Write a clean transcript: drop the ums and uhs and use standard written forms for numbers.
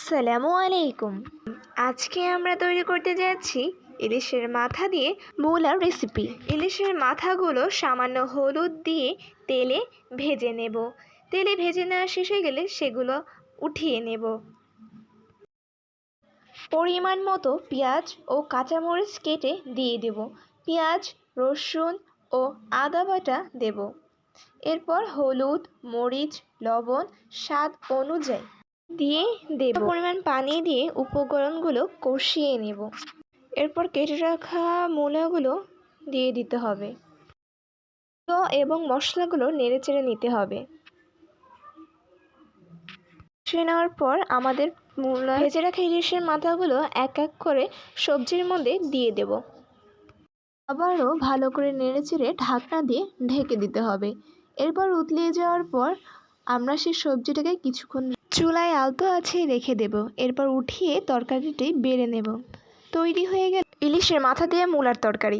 আসসালামু আলাইকুম। আজকে আমরা তৈরি করতে যাচ্ছি ইলিশের মাথা দিয়ে মূলার রেসিপি। ইলিশের মাথাগুলো সামান্য হলুদ দিয়ে তেলে ভেজে নেব। তেলে ভেজে নেওয়া শেষ হয়ে গেলে সেগুলো উঠিয়ে নেব। পরিমাণ মতো পেঁয়াজ ও কাঁচামরিচ কেটে দিয়ে দেব। পেঁয়াজ, রসুন ও আদা বাটা দেব। এরপর হলুদ, মরিচ, লবণ স্বাদ অনুযায়ী দিয়ে দেব। পরিমাণ পানি দিয়ে উপকরণগুলো কষিয়ে নেব। এরপর কেটে রাখা মূলাগুলো দিয়ে দিতে হবে এবং মশলাগুলো নেড়েচেড়ে নিতে হবে। কষিয়ে নেওয়ার পর আমাদের মূলা ভেজে রাখা ইলিশের মাথাগুলো এক এক করে সবজির মধ্যে দিয়ে দেব। আবারও ভালো করে নেড়েচেড়ে ঢাকনা দিয়ে ঢেকে দিতে হবে। এরপর উতলিয়ে যাওয়ার পর আমরা সেই সবজিটাকে কিছুক্ষণ চুলায় আলতো আছে রেখে দেব। এরপর উঠিয়ে তরকারিটি বেড়ে নেব। তৈরি হয়ে গেল ইলিশের মাথা দিয়ে মূলার তরকারি।